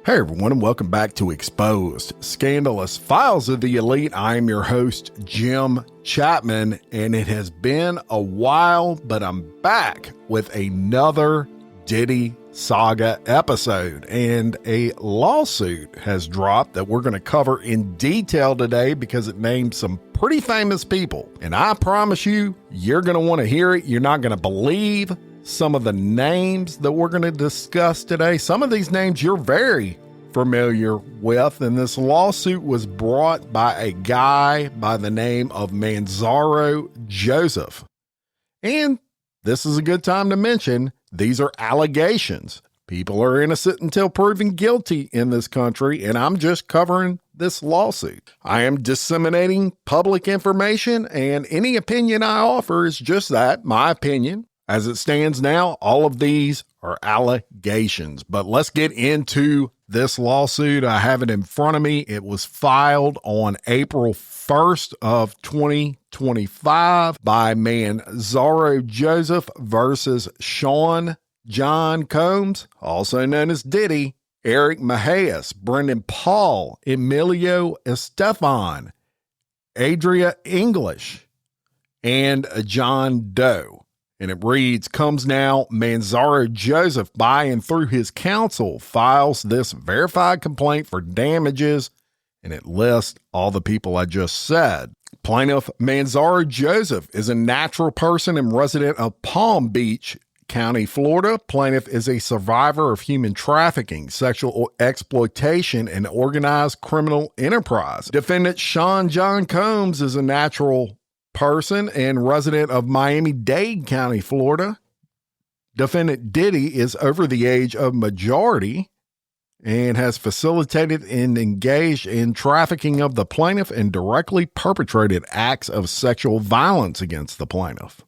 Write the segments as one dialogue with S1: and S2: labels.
S1: Hey everyone, and welcome back to Exposed, Scandalous Files of the Elite. I am your host, Jim Chapman, and it has been a while, but I'm back with another Diddy Saga episode, and a lawsuit has dropped that we're going to cover in detail today because it names some pretty famous people, and I promise you, you're going to want to hear it. You're not going to believe some of the names that we're going to discuss today. Some of these names you're very familiar with, and this lawsuit was brought by a guy by the name of Manzaro Joseph. And this is a good time to mention, these are allegations. People are innocent until proven guilty in this country, and I'm just covering this lawsuit. I am disseminating public information, and any opinion I offer is just that, my opinion. As it stands now, all of these are allegations, but let's get into this lawsuit. I have it in front of me. It was filed on April 1st of 2025 by Manzaro Joseph versus Sean John Combs, also known as Diddy, Eric Macias, Brendan Paul, Emilio Estefan, Adria English, and John Doe. And it reads, comes now, Manzaro Joseph, by and through his counsel, files this verified complaint for damages, and it lists all the people I just said. Plaintiff Manzaro Joseph is a natural person and resident of Palm Beach County, Florida. Plaintiff is a survivor of human trafficking, sexual exploitation, and organized criminal enterprise. Defendant Sean John Combs is a natural person and resident of Miami-Dade County, Florida. Defendant Diddy is over the age of majority and has facilitated and engaged in trafficking of the plaintiff and directly perpetrated acts of sexual violence against the plaintiff.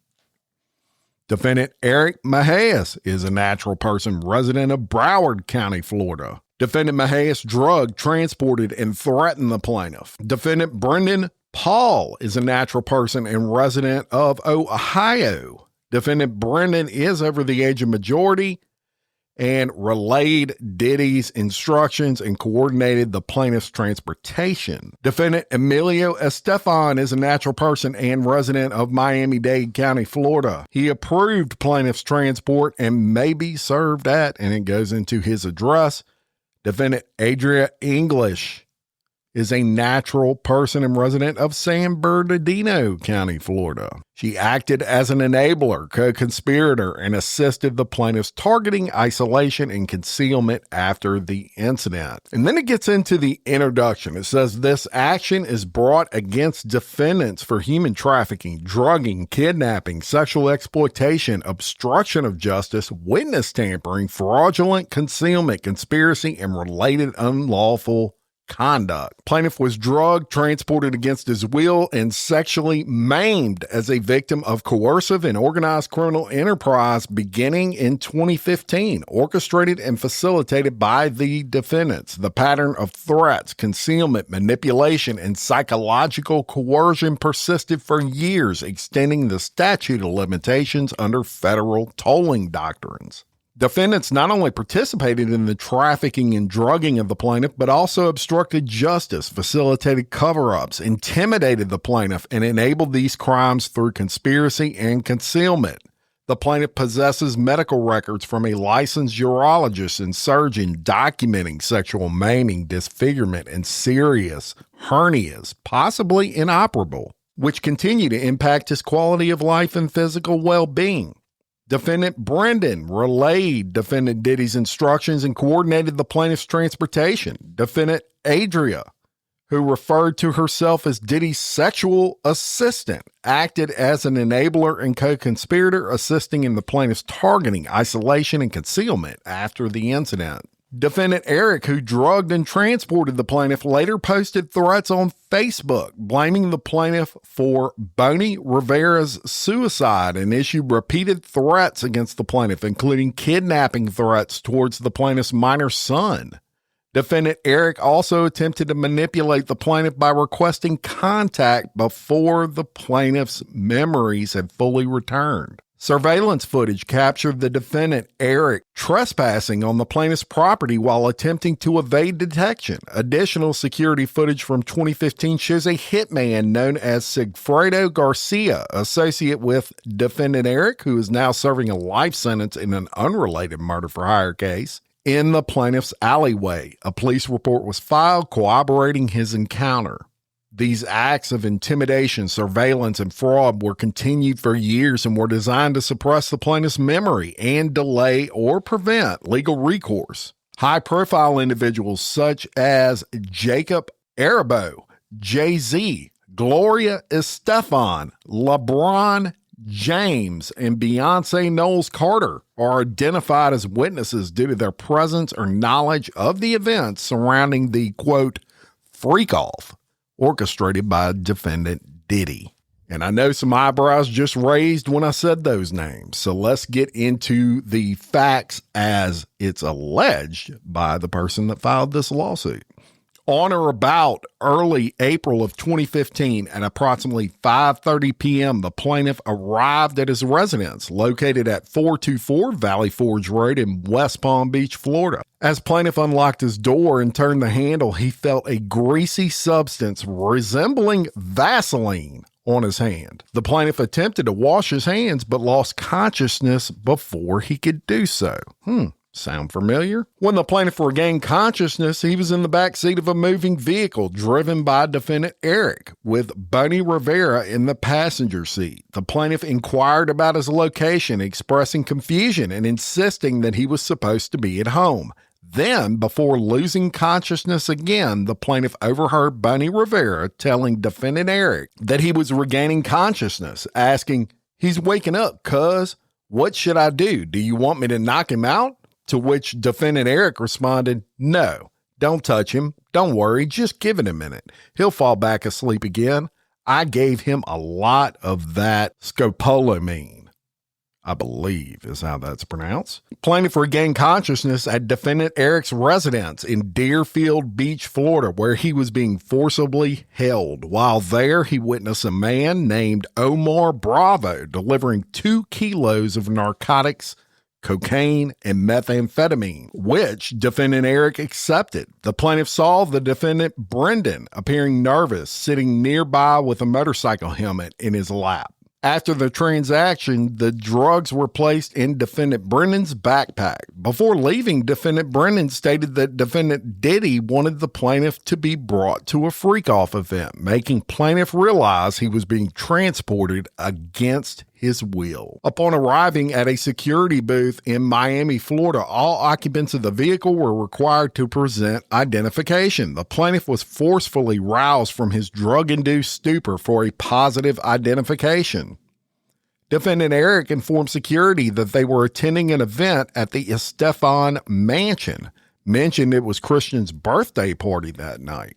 S1: Defendant Eric Macias is a natural person resident of Broward County, Florida. Defendant Macias drugged, transported, and threatened the plaintiff. Defendant Brendan Paul is a natural person and resident of Ohio. Defendant Brendan is over the age of majority and relayed Diddy's instructions and coordinated the plaintiff's transportation. Defendant Emilio Estefan is a natural person and resident of Miami-Dade County, Florida. He approved plaintiff's transport and may be served at, and it goes into his address. Defendant Adria English is a natural person and resident of San Bernardino County, Florida. She acted as an enabler, co-conspirator, and assisted the plaintiff's targeting, isolation, and concealment after the incident. And then it gets into the introduction. It says this action is brought against defendants for human trafficking, drugging, kidnapping, sexual exploitation, obstruction of justice, witness tampering, fraudulent concealment, conspiracy, and related unlawful conduct. Plaintiff was drugged, transported against his will, and sexually maimed as a victim of coercive and organized criminal enterprise beginning in 2015, orchestrated and facilitated by the defendants. The pattern of threats, concealment, manipulation, and psychological coercion persisted for years, extending the statute of limitations under federal tolling doctrines. Defendants not only participated in the trafficking and drugging of the plaintiff, but also obstructed justice, facilitated cover-ups, intimidated the plaintiff, and enabled these crimes through conspiracy and concealment. The plaintiff possesses medical records from a licensed urologist and surgeon documenting sexual maiming, disfigurement, and serious hernias, possibly inoperable, which continue to impact his quality of life and physical well-being. Defendant Brendan relayed Defendant Diddy's instructions and coordinated the plaintiff's transportation. Defendant Adria, who referred to herself as Diddy's sexual assistant, acted as an enabler and co-conspirator, assisting in the plaintiff's targeting, isolation, and concealment after the incident. Defendant Eric, who drugged and transported the plaintiff, later posted threats on Facebook, blaming the plaintiff for Bonnie Rivera's suicide, and issued repeated threats against the plaintiff, including kidnapping threats towards the plaintiff's minor son. Defendant Eric also attempted to manipulate the plaintiff by requesting contact before the plaintiff's memories had fully returned. Surveillance footage captured the defendant, Eric, trespassing on the plaintiff's property while attempting to evade detection. Additional security footage from 2015 shows a hitman known as Sigfredo Garcia, associate with defendant Eric, who is now serving a life sentence in an unrelated murder-for-hire case, in the plaintiff's alleyway. A police report was filed corroborating his encounter. These acts of intimidation, surveillance, and fraud were continued for years and were designed to suppress the plaintiff's memory and delay or prevent legal recourse. High-profile individuals such as Jacob Arabo, Jay-Z, Gloria Estefan, LeBron James, and Beyonce Knowles Carter are identified as witnesses due to their presence or knowledge of the events surrounding the, quote, freak-off orchestrated by defendant Diddy. And I know some eyebrows just raised when I said those names. So let's get into the facts as it's alleged by the person that filed this lawsuit. On or about early April of 2015 at approximately 5:30 p.m., the plaintiff arrived at his residence located at 424 Valley Forge Road in West Palm Beach, Florida. As plaintiff unlocked his door and turned the handle, he felt a greasy substance resembling Vaseline on his hand. The plaintiff attempted to wash his hands but lost consciousness before he could do so. Sound familiar? When the plaintiff regained consciousness, he was in the back seat of a moving vehicle driven by defendant Eric, with Bonnie Rivera in the passenger seat. The plaintiff inquired about his location, expressing confusion and insisting that he was supposed to be at home. Then, before losing consciousness again, the plaintiff overheard Bonnie Rivera telling defendant Eric that he was regaining consciousness, asking, "He's waking up, cuz. What should I do? Do you want me to knock him out?" To which defendant Eric responded, "No, don't touch him. Don't worry. Just give it a minute. He'll fall back asleep again. I gave him a lot of that scopolamine," I believe is how that's pronounced. Plaintiff regained consciousness at defendant Eric's residence in Deerfield Beach, Florida, where he was being forcibly held. While there, he witnessed a man named Omar Bravo delivering 2 kilos of narcotics, cocaine, and methamphetamine, which defendant Eric accepted. The plaintiff saw the defendant Brendan appearing nervous, sitting nearby with a motorcycle helmet in his lap. After the transaction, the drugs were placed in defendant Brendan's backpack. Before leaving, defendant Brendan stated that defendant Diddy wanted the plaintiff to be brought to a freak-off event, making plaintiff realize he was being transported against his will. Upon arriving at a security booth in Miami, Florida, all occupants of the vehicle were required to present identification. The plaintiff was forcefully roused from his drug-induced stupor for a positive identification. Defendant Eric informed security that they were attending an event at the Estefan mansion, mentioned it was Christian's birthday party that night.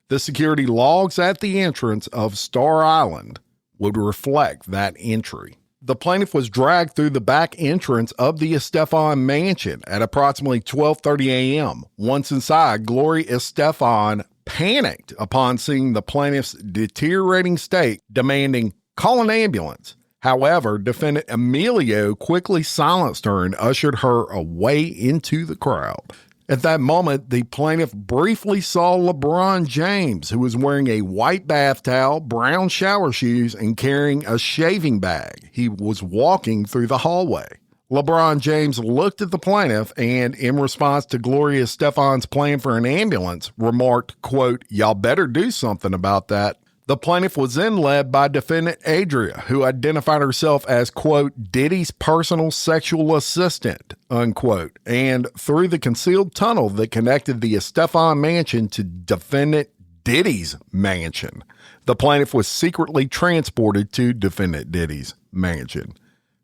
S1: The security logs at the entrance of Star Island would reflect that entry. The plaintiff was dragged through the back entrance of the Estefan mansion at approximately 12:30 a.m. Once inside, Gloria Estefan panicked upon seeing the plaintiff's deteriorating state, demanding, "Call an ambulance." However, defendant Emilio quickly silenced her and ushered her away into the crowd. At that moment, the plaintiff briefly saw LeBron James, who was wearing a white bath towel, brown shower shoes, and carrying a shaving bag. He was walking through the hallway. LeBron James looked at the plaintiff and, in response to Gloria Estefan's plan for an ambulance, remarked, quote, "Y'all better do something about that." The plaintiff was then led by defendant Adria, who identified herself as, quote, "Diddy's personal sexual assistant," unquote, and through the concealed tunnel that connected the Estefan mansion to defendant Diddy's mansion. The plaintiff was secretly transported to defendant Diddy's mansion.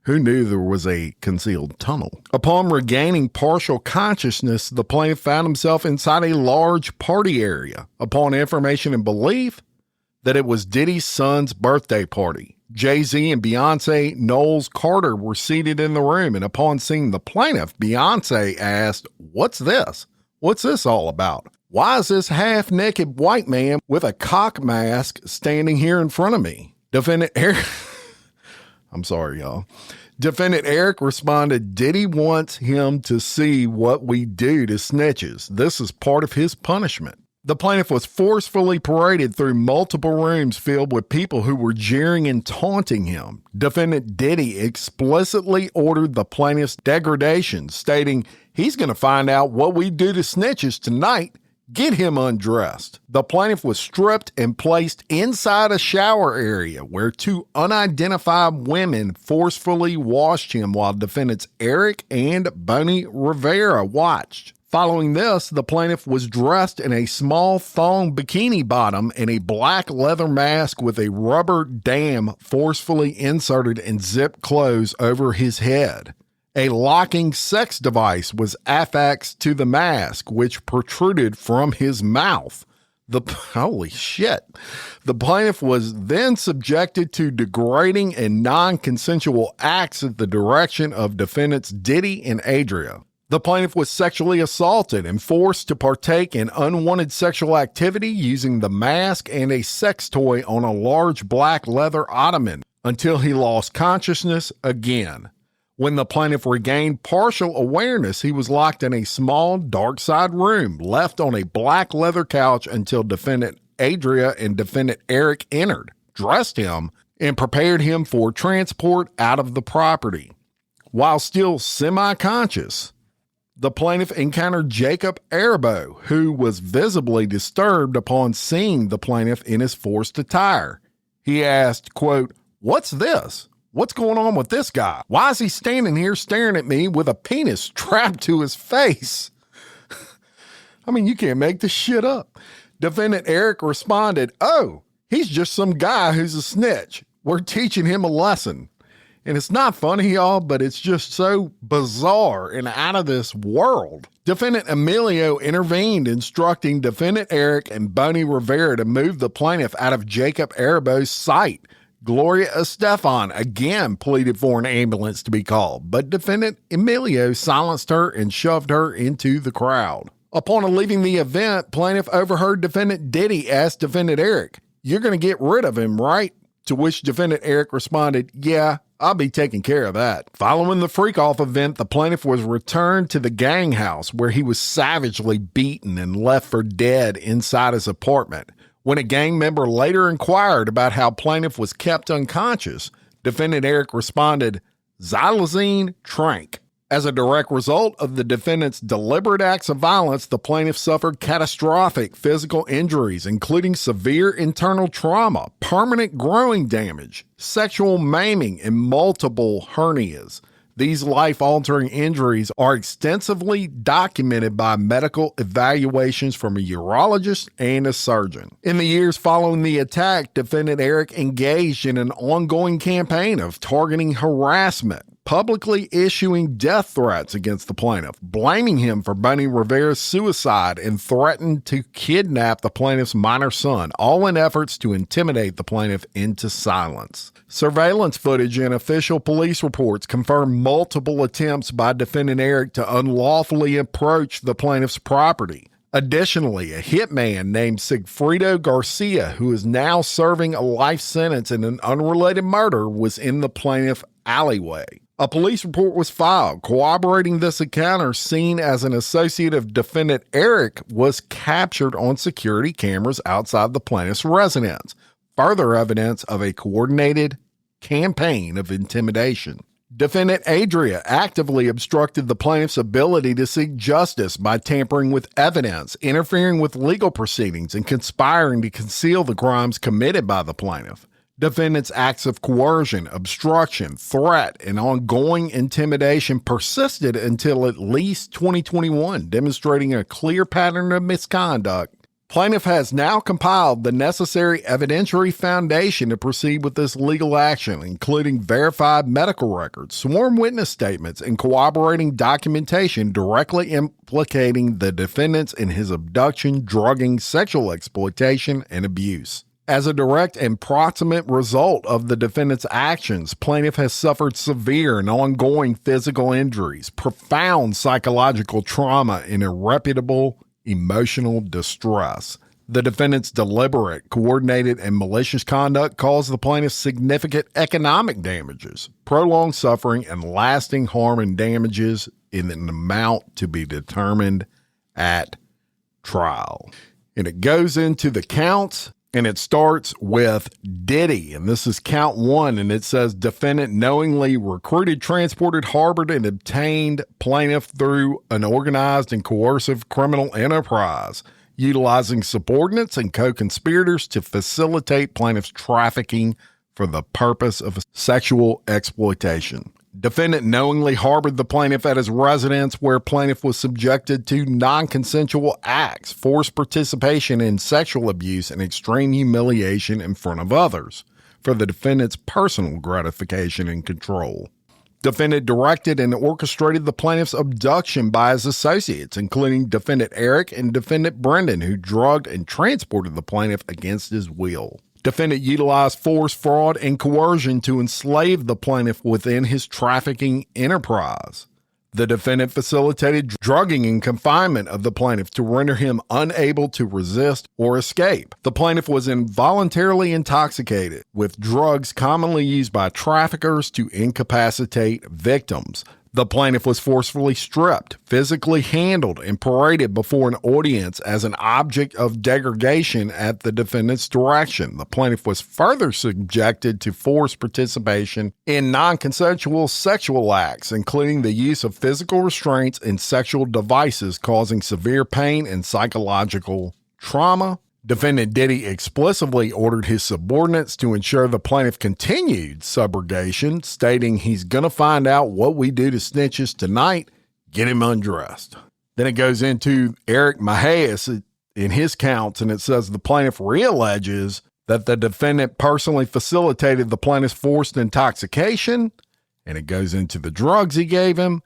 S1: Who knew there was a concealed tunnel? Upon regaining partial consciousness, the plaintiff found himself inside a large party area. Upon information and belief that it was Diddy's son's birthday party, Jay-Z and Beyonce Knowles Carter were seated in the room, and upon seeing the plaintiff, Beyonce asked, "What's this? What's this all about? Why is this half-naked white man with a cock mask standing here in front of me?" Defendant Eric, I'm sorry, y'all. Defendant Eric responded, Diddy wants him to see what we do to snitches. This is part of his punishment. The plaintiff was forcefully paraded through multiple rooms filled with people who were jeering and taunting him. Defendant Diddy explicitly ordered the plaintiff's degradation, stating, he's going to find out what we do to snitches tonight. Get him undressed. The plaintiff was stripped and placed inside a shower area where two unidentified women forcefully washed him while defendants Eric and Bonnie Rivera watched. Following this, the plaintiff was dressed in a small thong bikini bottom and a black leather mask with a rubber dam forcefully inserted and zipped closed over his head. A locking sex device was affixed to the mask, which protruded from his mouth. Holy shit. The plaintiff was then subjected to degrading and non-consensual acts at the direction of defendants Diddy and Adria. The plaintiff was sexually assaulted and forced to partake in unwanted sexual activity using the mask and a sex toy on a large black leather ottoman until he lost consciousness again. When the plaintiff regained partial awareness, he was locked in a small, dark-side room, left on a black leather couch until defendant Adria and defendant Eric entered, dressed him, and prepared him for transport out of the property. While still semi-conscious, the plaintiff encountered Jacob Arabo, who was visibly disturbed upon seeing the plaintiff in his forced attire. He asked, quote, "What's this? What's going on with this guy? Why is he standing here staring at me with a penis strapped to his face?" I mean, you can't make this shit up. Defendant Eric responded, "Oh, he's just some guy who's a snitch. We're teaching him a lesson." And it's not funny, y'all, but it's just so bizarre and out of this world. Defendant Emilio intervened, instructing defendant Eric and Bonnie Rivera to move the plaintiff out of Jacob Arabo's sight. Gloria Estefan again pleaded for an ambulance to be called, but defendant Emilio silenced her and shoved her into the crowd. Upon leaving the event, plaintiff overheard defendant Diddy ask defendant Eric, "You're going to get rid of him, right?" To which defendant Eric responded, "Yeah, I'll be taking care of that." Following the freak-off event, the plaintiff was returned to the gang house where he was savagely beaten and left for dead inside his apartment. When a gang member later inquired about how plaintiff was kept unconscious, defendant Eric responded, "Xylazine trank." As a direct result of the defendant's deliberate acts of violence, the plaintiff suffered catastrophic physical injuries, including severe internal trauma, permanent growing damage, sexual maiming, and multiple hernias. These life-altering injuries are extensively documented by medical evaluations from a urologist and a surgeon. In the years following the attack, defendant Eric engaged in an ongoing campaign of targeting harassment, publicly issuing death threats against the plaintiff, blaming him for Bonnie Rivera's suicide, and threatened to kidnap the plaintiff's minor son, all in efforts to intimidate the plaintiff into silence. Surveillance footage and official police reports confirm multiple attempts by defendant Eric to unlawfully approach the plaintiff's property. Additionally, a hitman named Sigfredo Garcia, who is now serving a life sentence in an unrelated murder, was in the plaintiff's alleyway. A police report was filed corroborating this encounter, seen as an associate of defendant Eric was captured on security cameras outside the plaintiff's residence. Further evidence of a coordinated campaign of intimidation. Defendant Adria actively obstructed the plaintiff's ability to seek justice by tampering with evidence, interfering with legal proceedings, and conspiring to conceal the crimes committed by the plaintiff. Defendant's acts of coercion, obstruction, threat, and ongoing intimidation persisted until at least 2021, demonstrating a clear pattern of misconduct. Plaintiff has now compiled the necessary evidentiary foundation to proceed with this legal action, including verified medical records, sworn witness statements, and corroborating documentation directly implicating the defendants in his abduction, drugging, sexual exploitation, and abuse. As a direct and proximate result of the defendant's actions, plaintiff has suffered severe and ongoing physical injuries, profound psychological trauma, and irreparable emotional distress. The defendant's deliberate, coordinated, and malicious conduct caused the plaintiff significant economic damages, prolonged suffering, and lasting harm and damages in an amount to be determined at trial. And it goes into the counts, and it starts with Diddy, and this is count 1, and it says defendant knowingly recruited, transported, harbored, and obtained plaintiff through an organized and coercive criminal enterprise, utilizing subordinates and co-conspirators to facilitate plaintiff's trafficking for the purpose of sexual exploitation. Defendant knowingly harbored the plaintiff at his residence where plaintiff was subjected to non-consensual acts, forced participation in sexual abuse, and extreme humiliation in front of others for the defendant's personal gratification and control. Defendant directed and orchestrated the plaintiff's abduction by his associates, including Defendant Eric and Defendant Brendan, who drugged and transported the plaintiff against his will. Defendant utilized force, fraud, and coercion to enslave the plaintiff within his trafficking enterprise. The defendant facilitated drugging and confinement of the plaintiff to render him unable to resist or escape. The plaintiff was involuntarily intoxicated with drugs commonly used by traffickers to incapacitate victims. The plaintiff was forcefully stripped, physically handled, and paraded before an audience as an object of degradation at the defendant's direction. The plaintiff was further subjected to forced participation in non-consensual sexual acts, including the use of physical restraints and sexual devices causing severe pain and psychological trauma. Defendant Diddy explicitly ordered his subordinates to ensure the plaintiff continued subrogation, stating he's going to find out what we do to snitches tonight, get him undressed. Then it goes into Eric Mahias in his counts, and it says the plaintiff realleges that the defendant personally facilitated the plaintiff's forced intoxication, and it goes into the drugs he gave him.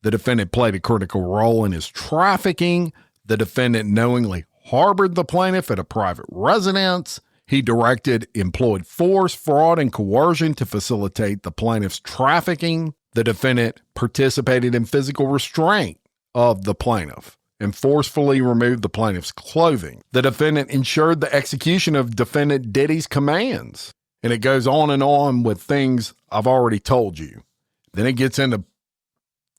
S1: The defendant played a critical role in his trafficking. The defendant knowingly harbored the plaintiff at a private residence. He directed, employed force, fraud, and coercion to facilitate the plaintiff's trafficking. The defendant participated in physical restraint of the plaintiff and forcefully removed the plaintiff's clothing. The defendant ensured the execution of defendant Diddy's commands. And it goes on with things I've already told you. Then it gets into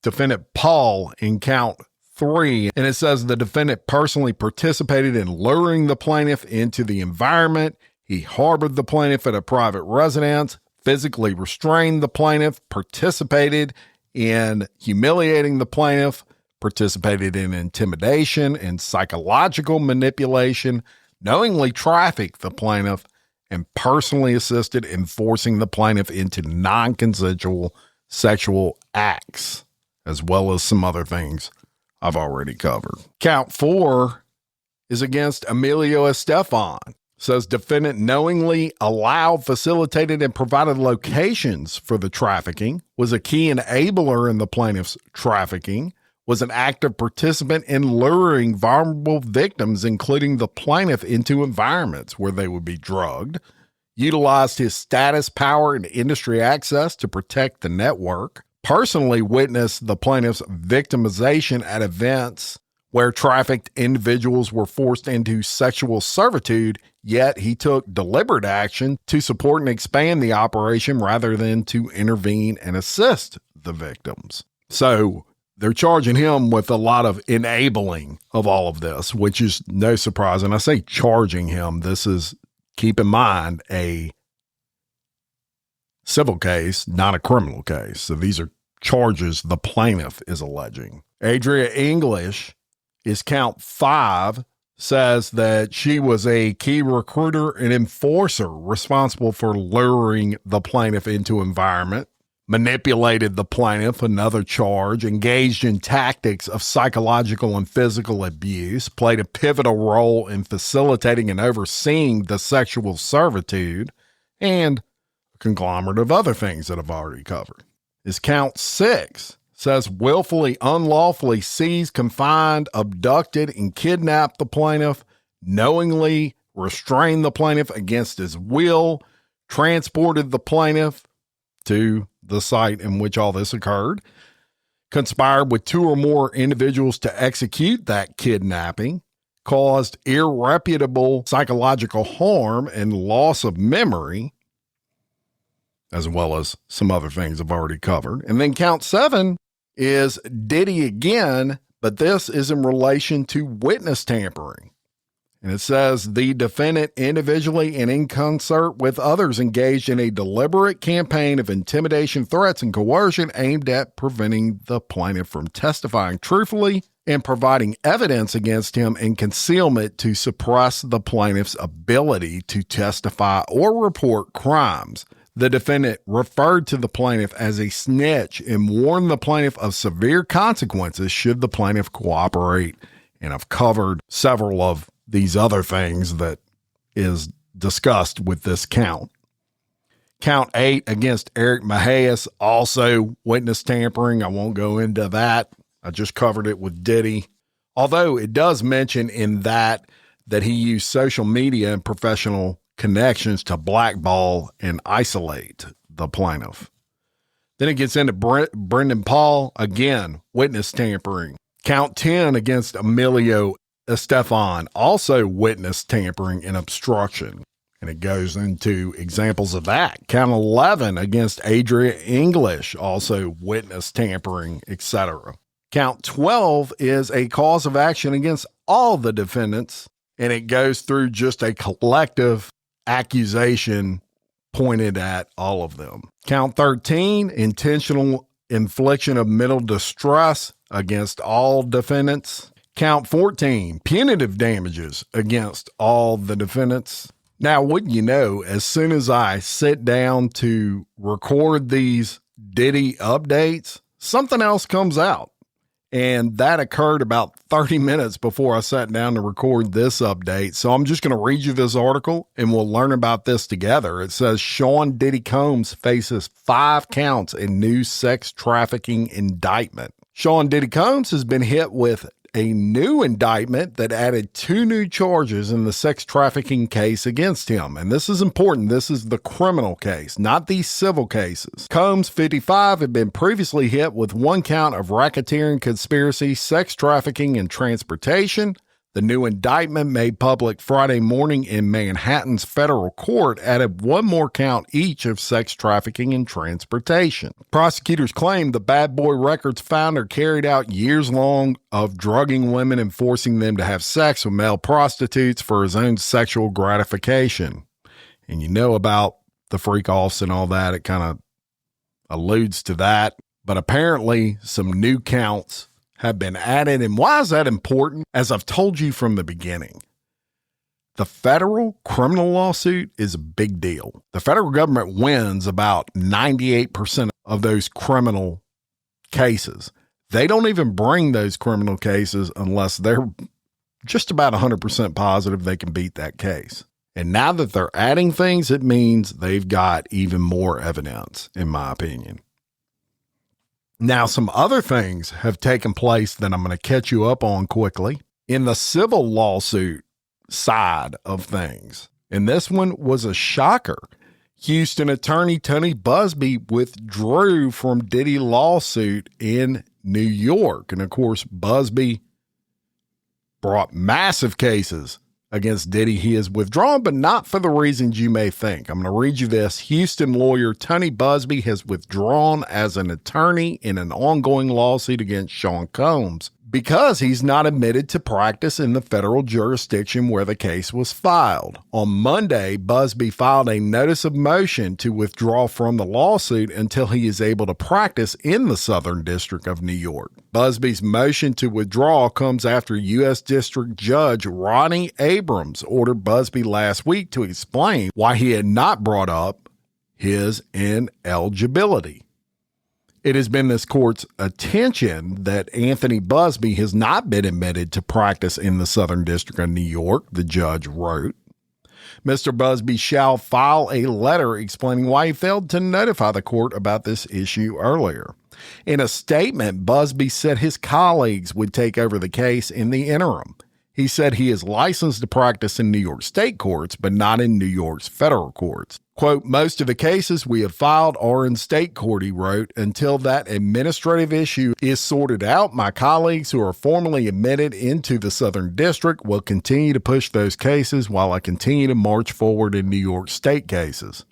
S1: defendant Paul in count 3, and it says the defendant personally participated in luring the plaintiff into the environment. He harbored the plaintiff at a private residence, physically restrained the plaintiff, participated in humiliating the plaintiff, participated in intimidation and psychological manipulation, knowingly trafficked the plaintiff, and personally assisted in forcing the plaintiff into non-consensual sexual acts, as well as some other things I've already covered. Count 4 is against Emilio Estefan. Says defendant knowingly allowed, facilitated, and provided locations for the trafficking, was a key enabler in the plaintiff's trafficking, was an active participant in luring vulnerable victims, including the plaintiff, into environments where they would be drugged, utilized his status, power, and industry access to protect the network, personally witnessed the plaintiff's victimization at events where trafficked individuals were forced into sexual servitude, yet he took deliberate action to support and expand the operation rather than to intervene and assist the victims. So they're charging him with a lot of enabling of all of this, which is no surprise. And I say charging him, this is, keep in mind, a civil case, not a criminal case. So these are charges the plaintiff is alleging. Adria English is count 5, says that she was a key recruiter and enforcer responsible for luring the plaintiff into environment, manipulated the plaintiff, another charge, engaged in tactics of psychological and physical abuse, played a pivotal role in facilitating and overseeing the sexual servitude, and conglomerate of other things that I've already covered. Is count 6, says willfully, unlawfully seized, confined, abducted, and kidnapped the plaintiff, knowingly restrained the plaintiff against his will, transported the plaintiff to the site in which all this occurred, conspired with 2 or more individuals to execute that kidnapping, caused irreparable psychological harm and loss of memory, as well as some other things I've already covered. And then count 7 is Diddy again, but this is in relation to witness tampering. And it says the defendant individually and in concert with others engaged in a deliberate campaign of intimidation, threats, and coercion aimed at preventing the plaintiff from testifying truthfully and providing evidence against him in concealment to suppress the plaintiff's ability to testify or report crimes. The defendant referred to the plaintiff as a snitch and warned the plaintiff of severe consequences should the plaintiff cooperate. And I've covered several of these other things that is discussed with this count. Count 8 against Eric Macias, also witness tampering. I won't go into that. I just covered it with Diddy. Although it does mention in that he used social media and professional connections to blackball and isolate the plaintiff. Then it gets into Brendan Paul, again, witness tampering. Count 10 against Emilio Estefan, also witness tampering and obstruction. And it goes into examples of that. Count 11 against Adria English, also witness tampering, etc. Count 12 is a cause of action against all the defendants, and it goes through just a collective accusation pointed at all of them. Count 13, intentional infliction of mental distress against all defendants. Count 14, punitive damages against all the defendants. Now, wouldn't you know, as soon as I sit down to record these Diddy updates, something else comes out. And that occurred about 30 minutes before I sat down to record this update. So I'm just going to read you this article and we'll learn about this together. It says Sean Diddy Combs faces 5 counts in new sex trafficking indictment. Sean Diddy Combs has been hit with a new indictment that added 2 new charges in the sex trafficking case against him. And this is important. This is the criminal case, not these civil cases. Combs, 55, had been previously hit with 1 count of racketeering, conspiracy, sex trafficking, and transportation. The new indictment, made public Friday morning in Manhattan's federal court, added 1 more count each of sex trafficking and transportation. Prosecutors claim the Bad Boy Records founder carried out years long of drugging women and forcing them to have sex with male prostitutes for his own sexual gratification. And you know about the freak-offs and all that. It kind of alludes to that. But apparently some new counts have been added. And why is that important? As I've told you from the beginning, the federal criminal lawsuit is a big deal. The federal government wins about 98% of those criminal cases. They don't even bring those criminal cases unless they're just about 100% positive they can beat that case. And now that they're adding things, it means they've got even more evidence, in my opinion. Now, some other things have taken place that I'm going to catch you up on quickly in the civil lawsuit side of things. And this one was a shocker. Houston attorney Tony Busby withdrew from Diddy lawsuit in New York. And of course, Busby brought massive cases against Diddy. He is withdrawn, but not for the reasons you may think. I'm going to read you this. Houston lawyer Tony Busby has withdrawn as an attorney in an ongoing lawsuit against Sean Combs because he's not admitted to practice in the federal jurisdiction where the case was filed. On Monday, Busby filed a notice of motion to withdraw from the lawsuit until he is able to practice in the Southern District of New York. Busby's motion to withdraw comes after U.S. District Judge Ronnie Abrams ordered Busby last week to explain why he had not brought up his ineligibility. It has been this court's attention that Anthony Busby has not been admitted to practice in the Southern District of New York, the judge wrote. Mr. Busby shall file a letter explaining why he failed to notify the court about this issue earlier. In a statement, Busby said his colleagues would take over the case in the interim. He said he is licensed to practice in New York state courts, but not in New York's federal courts. Quote, most of the cases we have filed are in state court, he wrote. Until that administrative issue is sorted out, my colleagues who are formally admitted into the Southern District will continue to push those cases while I continue to march forward in New York state cases.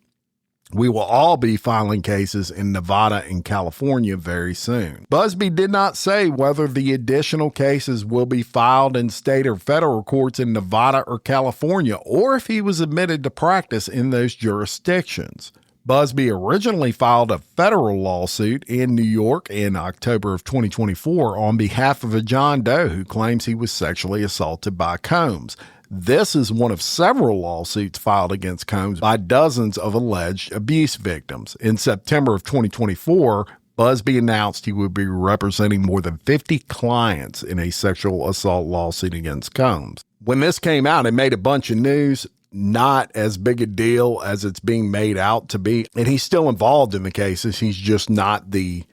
S1: We will all be filing cases in Nevada and California very soon. Busby did not say whether the additional cases will be filed in state or federal courts in Nevada or California, or if he was admitted to practice in those jurisdictions. Busby originally filed a federal lawsuit in New York in October of 2024 on behalf of a John Doe who claims he was sexually assaulted by Combs. This is one of several lawsuits filed against Combs by dozens of alleged abuse victims. In September of 2024, Busby announced he would be representing more than 50 clients in a sexual assault lawsuit against Combs. When this came out, it made a bunch of news, not as big a deal as it's being made out to be. And he's still involved in the cases. He's just not the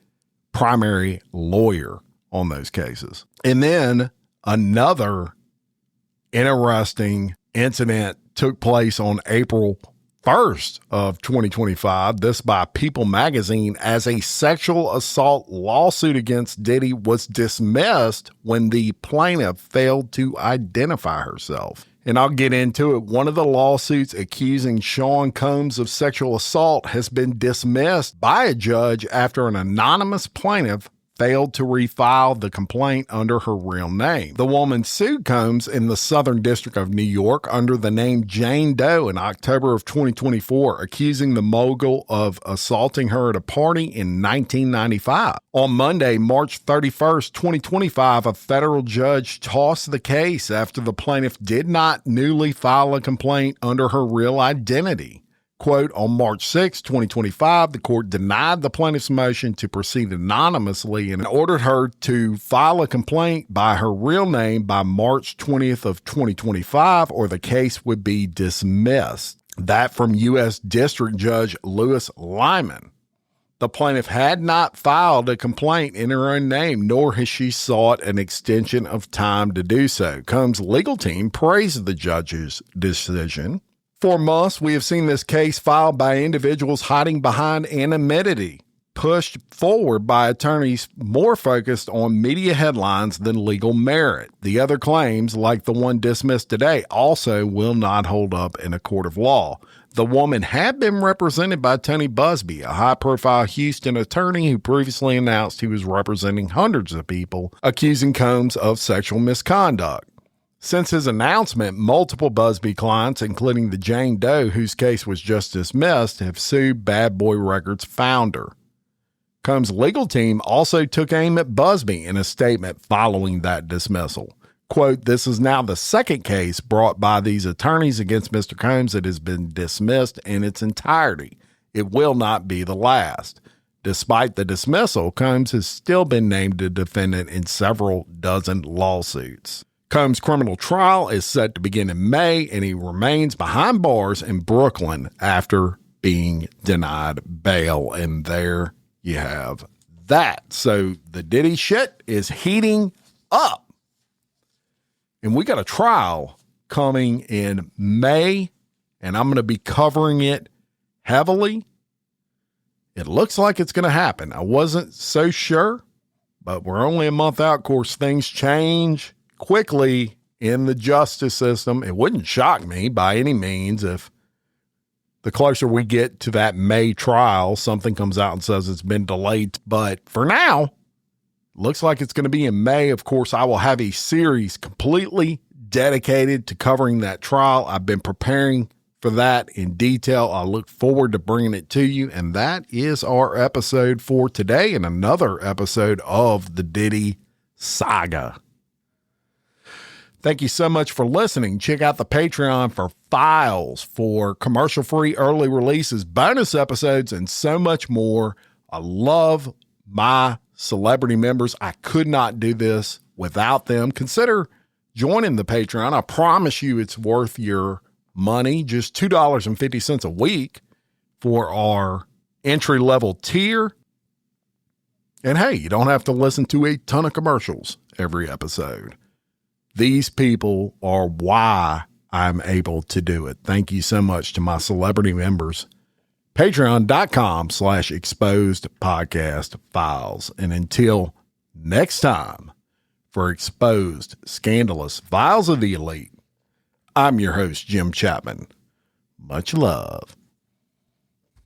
S1: primary lawyer on those cases. And then another interesting incident took place on April 1st of 2025, this by People magazine, as a sexual assault lawsuit against Diddy was dismissed when the plaintiff failed to identify herself. And I'll get into it. One of the lawsuits accusing Sean Combs of sexual assault has been dismissed by a judge after an anonymous plaintiff failed to refile the complaint under her real name. The woman sued Combs in the Southern District of New York under the name Jane Doe in October of 2024, accusing the mogul of assaulting her at a party in 1995. On Monday, March 31st, 2025, a federal judge tossed the case after the plaintiff did not newly file a complaint under her real identity. Quote, on March 6, 2025, the court denied the plaintiff's motion to proceed anonymously and ordered her to file a complaint by her real name by March 20th of 2025, or the case would be dismissed. That from U.S. District Judge Louis Lyman. The plaintiff had not filed a complaint in her own name, nor has she sought an extension of time to do so. Combs' legal team praised the judge's decision. For months, we have seen this case filed by individuals hiding behind anonymity, pushed forward by attorneys more focused on media headlines than legal merit. The other claims, like the one dismissed today, also will not hold up in a court of law. The woman had been represented by Tony Busby, a high-profile Houston attorney who previously announced he was representing hundreds of people accusing Combs of sexual misconduct. Since his announcement, multiple Busby clients, including the Jane Doe, whose case was just dismissed, have sued Bad Boy Records founder. Combs' legal team also took aim at Busby in a statement following that dismissal. Quote, this is now the second case brought by these attorneys against Mr. Combs that has been dismissed in its entirety. It will not be the last. Despite the dismissal, Combs has still been named a defendant in several dozen lawsuits. Combs' criminal trial is set to begin in May, and he remains behind bars in Brooklyn after being denied bail. And there you have that. So the Diddy shit is heating up. And we got a trial coming in May, and I'm going to be covering it heavily. It looks like it's going to happen. I wasn't so sure, but we're only a month out. Of course, things change quickly in the justice system. It wouldn't shock me by any means if the closer we get to that May trial, something comes out and says it's been delayed. But for now, looks like it's going to be in May. Of course, I will have a series completely dedicated to covering that trial. I've been preparing for that in detail. I look forward to bringing it to you. And that is our episode for today, and another episode of the Diddy Saga. Thank you so much for listening. Check out the Patreon for files, for commercial-free early releases, bonus episodes, and so much more. I love my celebrity members. I could not do this without them. Consider joining the Patreon. I promise you it's worth your money. Just $2.50 a week for our entry-level tier. And hey, you don't have to listen to a ton of commercials every episode. These people are why I'm able to do it. Thank you so much to my celebrity members. Patreon.com/exposed podcast files. And until next time, for Exposed Scandalous Files of the Elite, I'm your host, Jim Chapman. Much love.